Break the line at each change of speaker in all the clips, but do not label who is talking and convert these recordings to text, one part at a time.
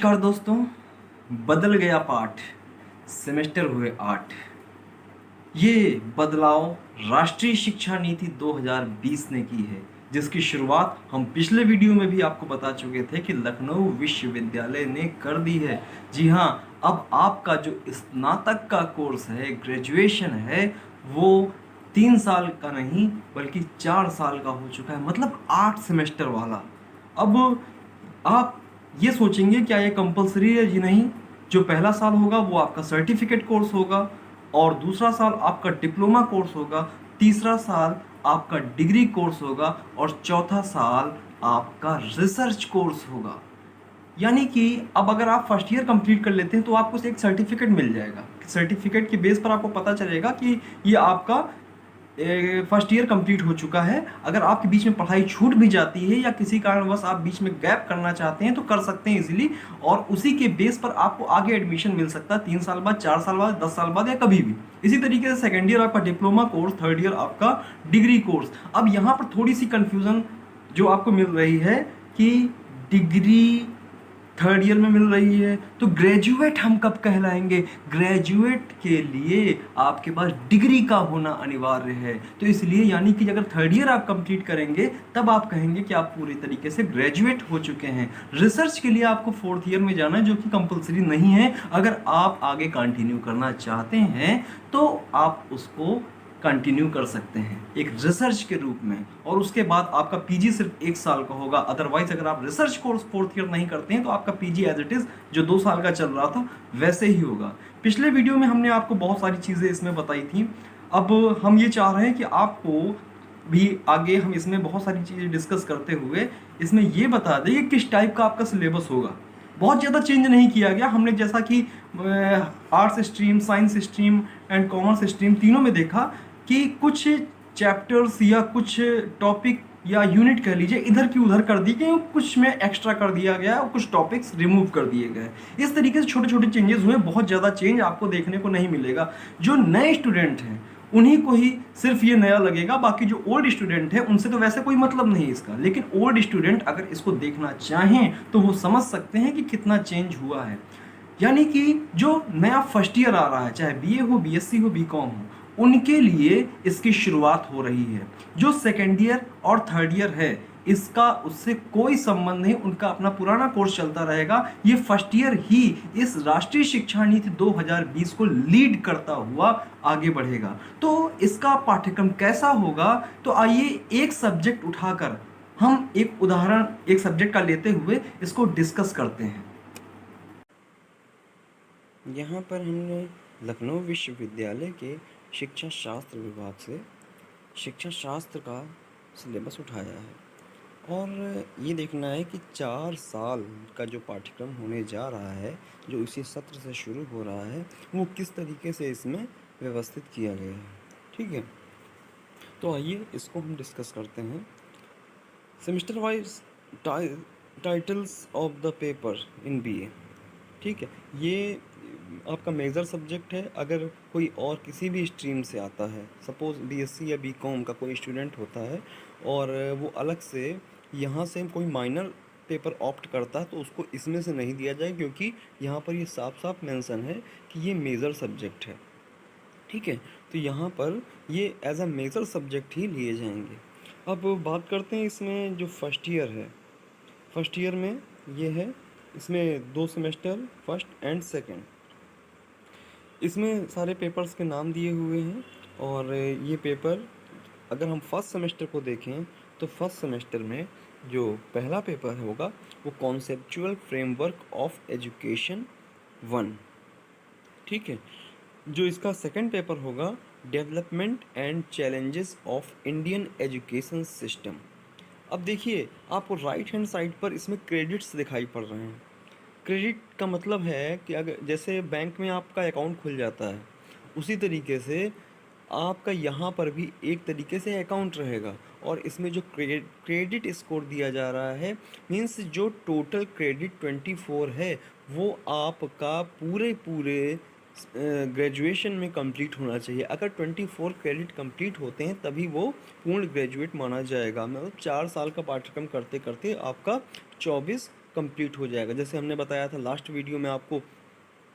नमस्कार दोस्तों। बदल गया पाठ, सेमेस्टर हुए 8। ये बदलाव राष्ट्रीय शिक्षा नीति 2020 ने की है, जिसकी शुरुआत हम पिछले वीडियो में भी आपको बता चुके थे कि लखनऊ विश्वविद्यालय ने कर दी है। जी हाँ, अब आपका जो स्नातक का कोर्स है, ग्रेजुएशन है, वो 3 साल का नहीं बल्कि 4 साल का हो चुका है, मतलब 8 सेमेस्टर वाला। अब आप ये सोचेंगे क्या ये कंपलसरी है? जी नहीं। जो पहला साल होगा वो आपका सर्टिफिकेट कोर्स होगा, और दूसरा साल आपका डिप्लोमा कोर्स होगा, तीसरा साल आपका डिग्री कोर्स होगा, और चौथा साल आपका रिसर्च कोर्स होगा। यानी कि अब अगर आप फर्स्ट ईयर कंप्लीट कर लेते हैं तो आपको एक सर्टिफिकेट मिल जाएगा। सर्टिफिकेट के बेस पर आपको पता चलेगा कि ये आपका फर्स्ट ईयर कंप्लीट हो चुका है। अगर आपके बीच में पढ़ाई छूट भी जाती है या किसी कारणवश आप बीच में गैप करना चाहते हैं तो कर सकते हैं इजीली, और उसी के बेस पर आपको आगे एडमिशन मिल सकता है 3 साल बाद, 4 साल बाद, 10 साल बाद, या कभी भी। इसी तरीके से सेकेंड ईयर आपका डिप्लोमा कोर्स, थर्ड ईयर आपका डिग्री कोर्स। अब यहाँ पर थोड़ी सी कंफ्यूजन जो आपको मिल रही है कि डिग्री थर्ड ईयर में मिल रही है तो ग्रेजुएट हम कब कहलाएंगे? ग्रेजुएट के लिए आपके पास डिग्री का होना अनिवार्य है। तो इसलिए यानी कि अगर थर्ड ईयर आप कंप्लीट करेंगे तब आप कहेंगे कि आप पूरी तरीके से ग्रेजुएट हो चुके हैं। रिसर्च के लिए आपको फोर्थ ईयर में जाना है, जो कि कंपलसरी नहीं है। अगर आप आगे कंटिन्यू करना चाहते हैं तो आप उसको कंटिन्यू कर सकते हैं एक रिसर्च के रूप में, और उसके बाद आपका पीजी सिर्फ 1 साल का होगा। अदरवाइज अगर आप रिसर्च कोर्स फोर्थ ईयर नहीं करते हैं तो आपका पीजी एज इट इज जो 2 साल का चल रहा था वैसे ही होगा। पिछले वीडियो में हमने आपको बहुत सारी चीज़ें इसमें बताई थी। अब हम ये चाह रहे हैं कि आपको भी आगे हम इसमें बहुत सारी चीज़ें डिस्कस करते हुए इसमें ये बता दें कि किस टाइप का आपका सिलेबस होगा। बहुत ज़्यादा चेंज नहीं किया गया। हमने जैसा कि arts stream, science stream and commerce stream तीनों में देखा कि कुछ चैप्टर्स या कुछ टॉपिक या यूनिट कह लीजिए इधर की उधर कर दी गई, कुछ में एक्स्ट्रा कर दिया गया और कुछ टॉपिक्स रिमूव कर दिए गए। इस तरीके से छोटे छोटे चेंजेस हुए। बहुत ज़्यादा चेंज आपको देखने को नहीं मिलेगा। जो नए स्टूडेंट हैं उन्हीं को ही सिर्फ ये नया लगेगा, बाकी जो ओल्ड स्टूडेंट है उनसे तो वैसे कोई मतलब नहीं इसका। लेकिन ओल्ड स्टूडेंट अगर इसको देखना चाहें तो वो समझ सकते हैं कि कितना चेंज हुआ है। यानी कि जो नया फर्स्ट ईयर आ रहा है, चाहे बीए हो, बीएससी हो, बीकॉम हो, उनके लिए इसकी शुरुआत हो रही है। जो सेकेंड ईयर और थर्ड ईयर है इसका उससे कोई संबंध नहीं, उनका अपना पुराना कोर्स चलता रहेगा। ये फर्स्ट ईयर ही इस राष्ट्रीय शिक्षा नीति 2020 को लीड करता हुआ आगे बढ़ेगा। तो इसका पाठ्यक्रम कैसा होगा? तो आइए एक सब्जेक्ट उठाकर हम एक उदाहरण एक सब्जेक्ट का लेते हुए इसको डिस्कस करते हैं।
यहाँ पर हमने लखनऊ विश्वविद्यालय के शिक्षा शास्त्र विभाग से शिक्षा शास्त्र का सिलेबस उठाया है, और ये देखना है कि 4 साल का जो पाठ्यक्रम होने जा रहा है, जो इसी सत्र से शुरू हो रहा है, वो किस तरीके से इसमें व्यवस्थित किया गया है। ठीक है, तो आइए इसको हम डिस्कस करते हैं। Semester wise titles of the paper in BA. ठीक है, ये आपका मेजर सब्जेक्ट है। अगर कोई और किसी भी स्ट्रीम से आता है, सपोज़ बीएससी या बीकॉम का कोई स्टूडेंट होता है और वो अलग से यहाँ से कोई माइनर पेपर ऑप्ट करता है, तो उसको इसमें से नहीं दिया जाए, क्योंकि यहाँ पर ये साफ साफ मेंशन है कि ये मेजर सब्जेक्ट है। ठीक है, तो यहाँ पर ये एज अ मेजर सब्जेक्ट ही लिए जाएंगे। अब बात करते हैं इसमें जो फर्स्ट ईयर है। फर्स्ट ईयर में ये है, इसमें 2 सेमेस्टर, फर्स्ट एंड सेकेंड। इसमें सारे पेपर्स के नाम दिए हुए हैं, और ये पेपर अगर हम फर्स्ट सेमेस्टर को देखें तो फर्स्ट सेमेस्टर में जो पहला पेपर होगा वो कॉन्सेप्चुअल फ्रेमवर्क ऑफ एजुकेशन 1। ठीक है, जो इसका सेकंड पेपर होगा development and challenges of Indian education system. अब देखिए, आपको राइट हैंड साइड पर इसमें क्रेडिट्स दिखाई पड़ रहे हैं। क्रेडिट का मतलब है कि अगर जैसे बैंक में आपका अकाउंट खुल जाता है, उसी तरीके से आपका यहाँ पर भी एक तरीके से अकाउंट रहेगा, और इसमें जो क्रेडिट स्कोर दिया जा रहा है, मीन्स जो टोटल क्रेडिट 24 है वो आपका पूरे ग्रेजुएशन में कंप्लीट होना चाहिए। अगर 24 क्रेडिट कंप्लीट होते हैं तभी वो पूर्ण ग्रेजुएट माना जाएगा। मतलब 4 साल का पाठ्यक्रम करते करते आपका 24 कंप्लीट हो जाएगा। जैसे हमने बताया था लास्ट वीडियो में आपको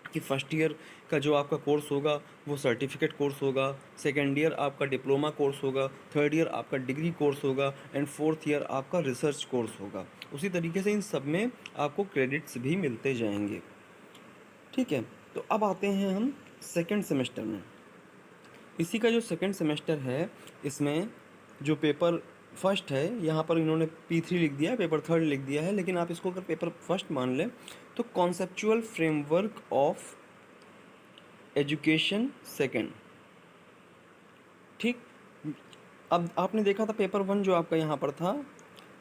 कि फर्स्ट ईयर का जो आपका कोर्स होगा वो सर्टिफिकेट कोर्स होगा, सेकेंड ईयर आपका डिप्लोमा कोर्स होगा, थर्ड ईयर आपका डिग्री कोर्स होगा एंड फोर्थ ईयर आपका रिसर्च कोर्स होगा। उसी तरीके से इन सब में आपको क्रेडिट्स भी मिलते जाएंगे। ठीक है, तो अब आते हैं हम सेकेंड सेमेस्टर में। इसी का जो सेकेंड सेमेस्टर है, इसमें जो पेपर फर्स्ट है, यहाँ पर इन्होंने P3 लिख दिया है, पेपर थर्ड लिख दिया है, लेकिन आप इसको अगर पेपर फर्स्ट मान लें तो conceptual framework of education second. ठीक, अब आपने देखा था पेपर वन जो आपका यहाँ पर था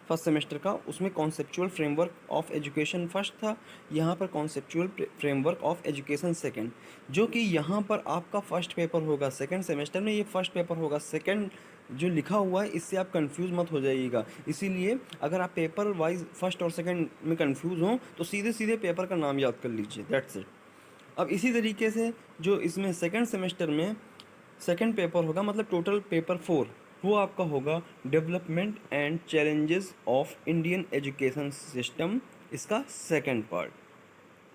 फर्स्ट सेमेस्टर का, उसमें conceptual framework of education first था, यहाँ पर conceptual framework of education second, जो कि यहाँ पर आपका फर्स्ट पेपर होगा सेकंड सेमेस्टर में, ये फर्स्ट पेपर होगा। सेकंड जो लिखा हुआ है इससे आप कंफ्यूज मत हो जाइएगा, इसीलिए अगर आप पेपर वाइज फर्स्ट और सेकंड में कंफ्यूज हों तो सीधे सीधे पेपर का नाम याद कर लीजिए, दैट्स इट। अब इसी तरीके से जो इसमें सेकंड सेमेस्टर में सेकंड पेपर होगा, मतलब टोटल पेपर 4, वो आपका होगा development and challenges of Indian education system, इसका सेकंड पार्ट।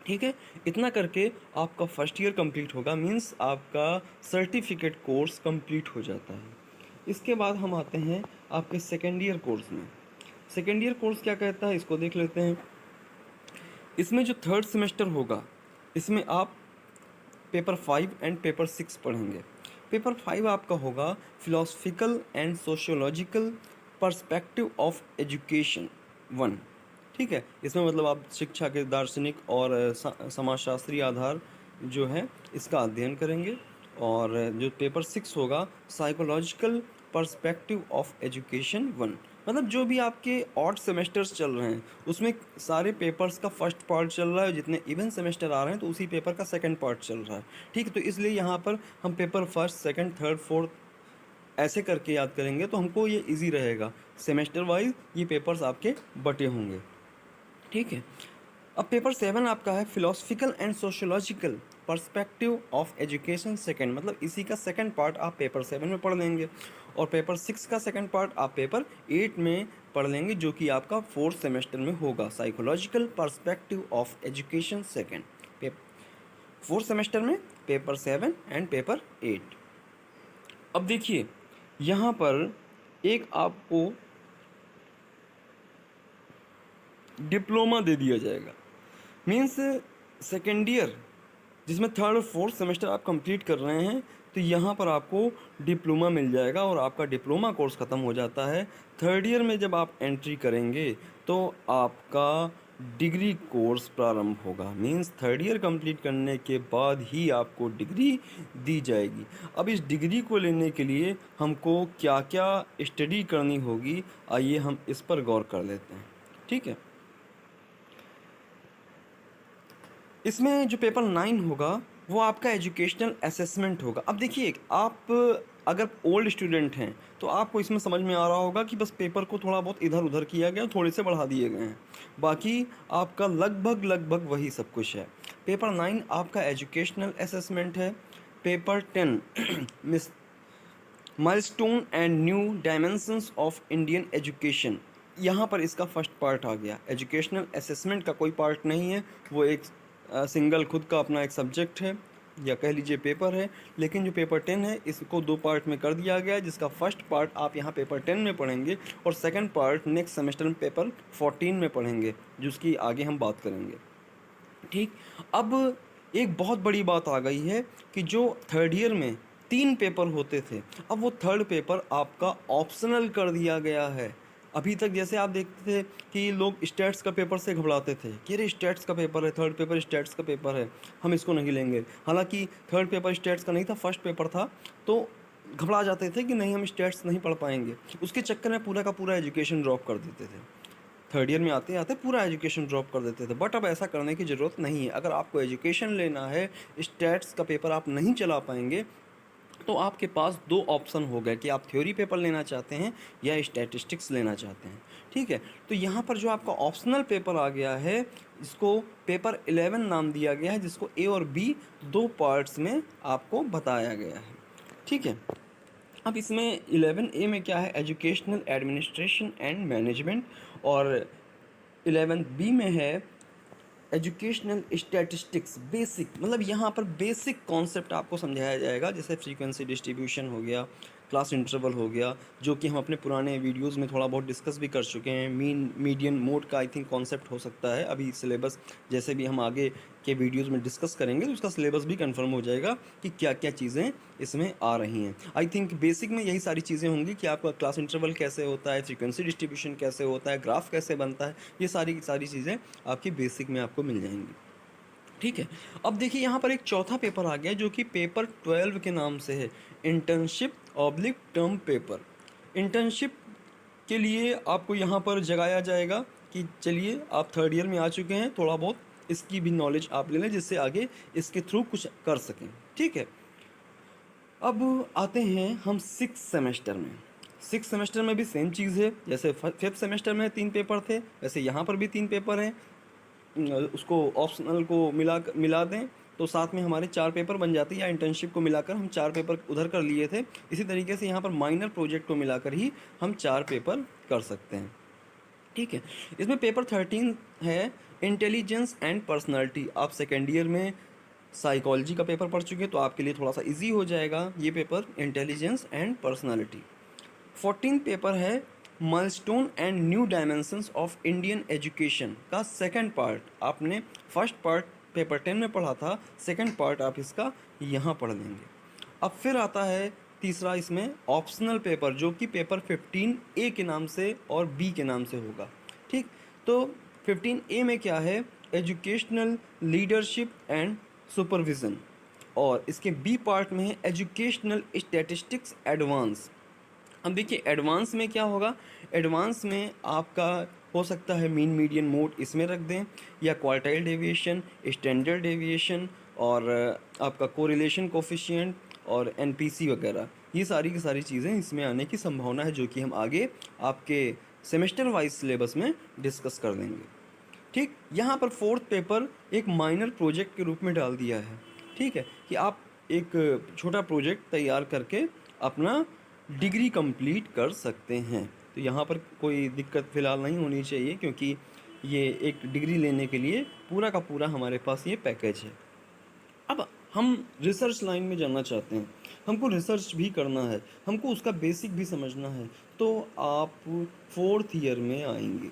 ठीक है, इतना करके आपका फर्स्ट ईयर कंप्लीट होगा, मींस आपका सर्टिफिकेट कोर्स कंप्लीट हो जाता है। इसके बाद हम आते हैं आपके सेकेंड ईयर कोर्स में। सेकेंड ईयर कोर्स क्या कहता है इसको देख लेते हैं। इसमें जो थर्ड सेमेस्टर होगा, इसमें आप पेपर 5 एंड पेपर 6 पढ़ेंगे। पेपर 5 आपका होगा philosophical and sociological perspective of education 1। ठीक है, इसमें मतलब आप शिक्षा के दार्शनिक और समाजशास्त्री आधार जो है इसका अध्ययन करेंगे। और जो पेपर 6 होगा साइकोलॉजिकल पर्सपेक्टिव ऑफ एजुकेशन 1, मतलब जो भी आपके ऑड सेमेस्टर्स चल रहे हैं उसमें सारे पेपर्स का फर्स्ट पार्ट चल रहा है, जितने इवन सेमेस्टर आ रहे हैं तो उसी पेपर का सेकंड पार्ट चल रहा है। ठीक है, तो इसलिए यहाँ पर हम paper first second third fourth ऐसे करके याद करेंगे तो हमको ये इजी रहेगा, सेमेस्टर वाइज ये पेपर्स आपके बटे होंगे। ठीक है, अब पेपर 7 आपका है philosophical and sociological perspective of education second, मतलब इसी का सेकंड पार्ट आप पेपर 7 में पढ़ लेंगे। और पेपर 6 का सेकंड पार्ट आप पेपर 8 में पढ़ लेंगे, जो कि आपका फोर्थ सेमेस्टर में होगा, psychological perspective of education second, fourth semester में पेपर 7 एंड पेपर 8। अब देखिए यहाँ पर एक आपको डिप्लोमा दे दिया जाएगा, मीन्स सेकेंड ईयर जिसमें थर्ड और फोर्थ सेमेस्टर आप कंप्लीट कर रहे हैं तो यहाँ पर आपको डिप्लोमा मिल जाएगा और आपका डिप्लोमा कोर्स ख़त्म हो जाता है। थर्ड ईयर में जब आप एंट्री करेंगे तो आपका डिग्री कोर्स प्रारंभ होगा, मीन्स थर्ड ईयर कंप्लीट करने के बाद ही आपको डिग्री दी जाएगी। अब इस डिग्री को लेने के लिए हमको क्या क्या स्टडी करनी होगी, आइए हम इस पर गौर कर लेते हैं। ठीक है, इसमें जो पेपर 9 होगा वो आपका एजुकेशनल असेसमेंट होगा। अब देखिए आप अगर ओल्ड स्टूडेंट हैं तो आपको इसमें समझ में आ रहा होगा कि बस पेपर को थोड़ा बहुत इधर उधर किया गया, थोड़े से बढ़ा दिए गए हैं, बाकी आपका लगभग वही सब कुछ है। पेपर 9 आपका एजुकेशनल असेसमेंट है। Paper 10 miss milestone and new dimensions of Indian education, यहाँ पर इसका फर्स्ट पार्ट आ गया। एजुकेशनल असेसमेंट का कोई पार्ट नहीं है, वो एक सिंगल खुद का अपना एक सब्जेक्ट है या कह लीजिए पेपर है। लेकिन जो पेपर 10 है इसको 2 पार्ट में कर दिया गया है, जिसका फर्स्ट पार्ट आप यहाँ पेपर 10 में पढ़ेंगे और सेकंड पार्ट नेक्स्ट सेमेस्टर में पेपर 14 में पढ़ेंगे, जिसकी आगे हम बात करेंगे। ठीक, अब एक बहुत बड़ी बात आ गई है कि जो थर्ड ईयर में 3 पेपर होते थे, अब वो थर्ड पेपर आपका ऑप्शनल कर दिया गया है। अभी तक जैसे आप देखते थे कि लोग स्टैट्स का पेपर से घबराते थे कि अरे स्टैट्स का पेपर है, थर्ड पेपर स्टैट्स का पेपर है, हम इसको नहीं लेंगे। हालांकि थर्ड पेपर स्टैट्स का नहीं था, फर्स्ट पेपर था, तो घबरा जाते थे कि नहीं हम स्टैट्स नहीं पढ़ पाएंगे। उसके चक्कर में पूरा का पूरा एजुकेशन ड्रॉप कर देते थे, थर्ड ईयर में आते आते पूरा एजुकेशन ड्रॉप कर देते थे। बट अब ऐसा करने की ज़रूरत नहीं है। अगर आपको एजुकेशन लेना है, स्टैट्स का पेपर आप नहीं चला पाएंगे, तो आपके पास 2 ऑप्शन हो गए कि आप थ्योरी पेपर लेना चाहते हैं या स्टैटिस्टिक्स लेना चाहते हैं। ठीक है, तो यहाँ पर जो आपका ऑप्शनल पेपर आ गया है इसको पेपर 11 नाम दिया गया है, जिसको ए और बी 2 पार्ट्स में आपको बताया गया है। ठीक है, अब इसमें 11A में क्या है, एजुकेशनल एडमिनिस्ट्रेशन एंड मैनेजमेंट, और 11 बी में है एजुकेशनल स्टैटिस्टिक्स बेसिक, मतलब यहाँ पर बेसिक कॉन्सेप्ट आपको समझाया जाएगा, जैसे फ्रीक्वेंसी डिस्ट्रीब्यूशन हो गया, क्लास इंटरवल हो गया, जो कि हम अपने पुराने वीडियोस में थोड़ा बहुत डिस्कस भी कर चुके हैं। मीन मीडियन मोड का आई थिंक कॉन्सेप्ट हो सकता है। अभी सिलेबस जैसे भी हम आगे के वीडियोस में डिस्कस करेंगे तो उसका सिलेबस भी कंफर्म हो जाएगा कि क्या क्या चीज़ें इसमें आ रही हैं। आई थिंक बेसिक में यही सारी चीज़ें होंगी कि आपका क्लास इंटरवल कैसे होता है, फ्रीक्वेंसी डिस्ट्रीब्यूशन कैसे होता है, ग्राफ कैसे बनता है, ये सारी सारी चीज़ें आपकी बेसिक में आपको मिल जाएंगी। ठीक है। अब देखिए यहाँ पर एक चौथा पेपर आ गया जो कि पेपर 12 के नाम से है, internship oblique term paper. Internship के लिए आपको यहाँ पर जगाया जाएगा कि चलिए आप थर्ड ईयर में आ चुके हैं, थोड़ा बहुत इसकी भी नॉलेज आप ले लें जिससे आगे इसके थ्रू कुछ कर सकें। ठीक है। अब आते हैं हम 6 सेमेस्टर में। 6 सेमेस्टर में भी सेम चीज़ है, जैसे 5th सेमेस्टर में 3 पेपर थे वैसे यहाँ पर भी 3 पेपर हैं। उसको ऑप्शनल को मिला दें तो साथ में हमारे 4 पेपर बन जाते हैं, या इंटर्नशिप को मिलाकर हम 4 पेपर उधर कर लिए थे। इसी तरीके से यहाँ पर माइनर प्रोजेक्ट को मिलाकर ही हम 4 पेपर कर सकते हैं। ठीक है। इसमें पेपर 13 है इंटेलिजेंस एंड पर्सनालिटी। आप सेकेंड ईयर में साइकोलॉजी का पेपर पढ़ चुके तो आपके लिए थोड़ा सा इजी हो जाएगा ये paper, intelligence and personality. 14 paper है milestone and new dimensions of Indian education का सेकंड पार्ट। आपने फर्स्ट पार्ट पेपर 10 में पढ़ा था, सेकंड पार्ट आप इसका यहाँ पढ़ लेंगे। अब फिर आता है तीसरा इसमें ऑप्शनल पेपर, जो कि पेपर 15A के नाम से और बी के नाम से होगा। ठीक, तो 15A में क्या है, एजुकेशनल लीडरशिप एंड सुपरविज़न, और इसके बी पार्ट में है एजुकेशनल स्टैटिस्टिक्स एडवांस। अब देखिए एडवांस में क्या होगा, एडवांस में आपका हो सकता है मीन मीडियन मोड इसमें रख दें, या क्वार्टाइल डेविएशन, स्टैंडर्ड डेविएशन, और आपका कोरिलेशन कोफिशिएंट और एनपीसी वगैरह, ये सारी की सारी चीज़ें इसमें आने की संभावना है, जो कि हम आगे आपके सेमेस्टर वाइज सिलेबस में डिस्कस कर देंगे। ठीक, यहाँ पर 4th पेपर एक माइनर प्रोजेक्ट के रूप में डाल दिया है। ठीक है, कि आप एक छोटा प्रोजेक्ट तैयार करके अपना डिग्री कंप्लीट कर सकते हैं। तो यहाँ पर कोई दिक्कत फ़िलहाल नहीं होनी चाहिए, क्योंकि ये एक डिग्री लेने के लिए पूरा का पूरा हमारे पास ये पैकेज है। अब हम रिसर्च लाइन में जाना चाहते हैं, हमको रिसर्च भी करना है, हमको उसका बेसिक भी समझना है, तो आप 4th ईयर में आएंगे।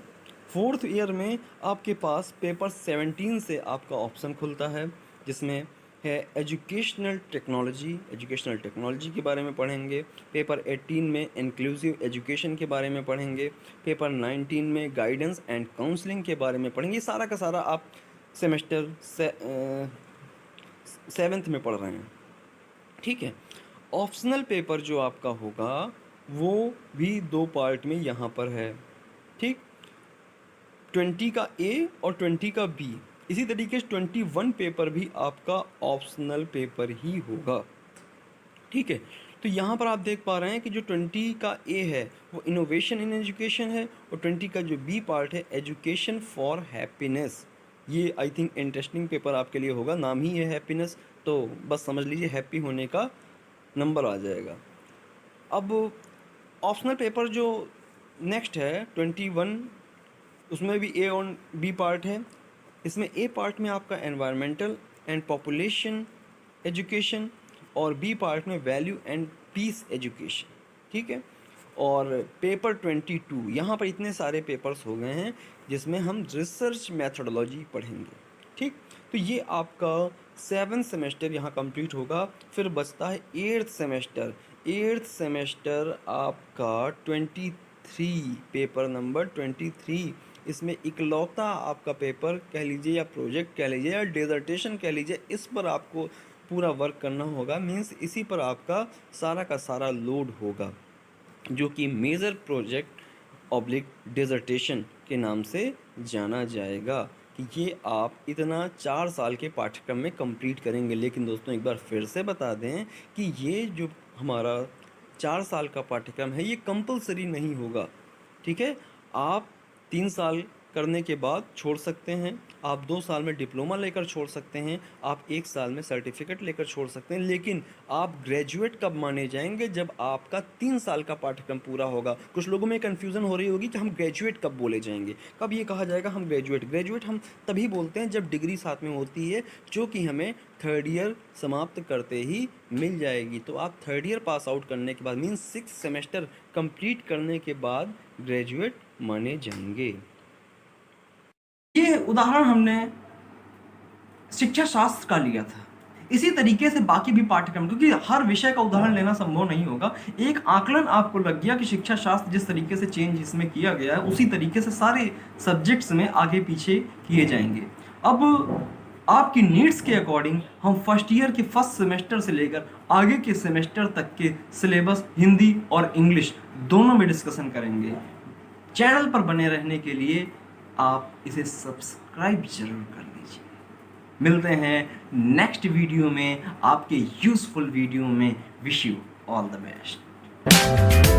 4th ईयर में आपके पास पेपर 17 से आपका ऑप्शन खुलता है, जिसमें है एजुकेशनल टेक्नोलॉजी के बारे में पढ़ेंगे। पेपर 18 में इंक्लूसिव एजुकेशन के बारे में पढ़ेंगे। पेपर 19 में गाइडेंस एंड काउंसलिंग के बारे में पढ़ेंगे। ये सारा का सारा आप सेमेस्टर 7th में पढ़ रहे हैं। ठीक है। ऑप्शनल पेपर जो आपका होगा वो भी 2 पार्ट में यहाँ पर है। ठीक, 20 का ए और 20 का बी। इसी तरीके से 21 पेपर भी आपका ऑप्शनल पेपर ही होगा। ठीक है, तो यहाँ पर आप देख पा रहे हैं कि जो 20 का ए है वो इनोवेशन इन एजुकेशन है, और 20 का जो बी पार्ट है एजुकेशन फॉर हैप्पीनेस। ये आई थिंक इंटरेस्टिंग पेपर आपके लिए होगा, नाम ही है हैप्पीनेस, तो बस समझ लीजिए हैप्पी होने का नंबर आ जाएगा। अब ऑप्शनल पेपर जो नेक्स्ट है 21, उसमें भी ए और बी पार्ट है। इसमें ए पार्ट में आपका एनवायरमेंटल एंड पॉपुलेशन एजुकेशन, और बी पार्ट में वैल्यू एंड पीस एजुकेशन। ठीक है, और पेपर 22, यहाँ पर इतने सारे पेपर्स हो गए हैं जिसमें हम रिसर्च मैथडोलॉजी पढ़ेंगे। ठीक, तो ये आपका 7th सेमेस्टर यहाँ कंप्लीट होगा। फिर बचता है 8th सेमेस्टर। 8th सेमेस्टर आपका 23, पेपर नंबर 23। इसमें इकलौता आपका पेपर कह लीजिए, या प्रोजेक्ट कह लीजिए, या डेजर्टेशन कह लीजिए, इस पर आपको पूरा वर्क करना होगा। मीन्स इसी पर आपका सारा का सारा लोड होगा, जो कि मेजर प्रोजेक्ट ऑब्लिक डेजर्टेशन के नाम से जाना जाएगा, कि ये आप इतना 4 साल के पाठ्यक्रम में कंप्लीट करेंगे। लेकिन दोस्तों एक बार फिर से बता दें कि ये जो हमारा 4 साल का पाठ्यक्रम है ये कंपलसरी नहीं होगा। ठीक है, आप 3 साल करने के बाद छोड़ सकते हैं, आप 2 साल में डिप्लोमा लेकर छोड़ सकते हैं, आप 1 साल में सर्टिफिकेट लेकर छोड़ सकते हैं, लेकिन आप ग्रेजुएट कब माने जाएंगे? जब आपका 3 साल का पाठ्यक्रम पूरा होगा। कुछ लोगों में कन्फ्यूज़न हो रही होगी कि हम ग्रेजुएट कब बोले जाएंगे, कब ये कहा जाएगा हम ग्रेजुएट? ग्रेजुएट हम तभी बोलते हैं जब डिग्री साथ में होती है, जो कि हमें 3rd ईयर समाप्त करते ही मिल जाएगी। तो आप 3rd ईयर पास आउट करने के बाद मीन्स 6 सेमेस्टर कंप्लीट करने के बाद ग्रेजुएट माने जाएंगे।
ये उदाहरण हमने शिक्षा शास्त्र का लिया था। इसी तरीके से बाकी भी पाठ्यक्रम, क्योंकि हर विषय का उदाहरण लेना संभव नहीं होगा, एक आकलन आपको लग गया कि शिक्षा शास्त्र जिस तरीके से चेंज इसमें किया गया है उसी तरीके से सारे सब्जेक्ट्स में आगे पीछे किए जाएंगे। अब आपकी नीड्स के अकॉर्डिंग हम फर्स्ट ईयर के फर्स्ट सेमेस्टर से लेकर आगे के सेमेस्टर तक के सिलेबस हिंदी और इंग्लिश दोनों में डिस्कशन करेंगे। चैनल पर बने रहने के लिए आप इसे सब्सक्राइब जरूर कर लीजिए। मिलते हैं नेक्स्ट वीडियो में, आपके यूजफुल वीडियो में। Wish you all the best.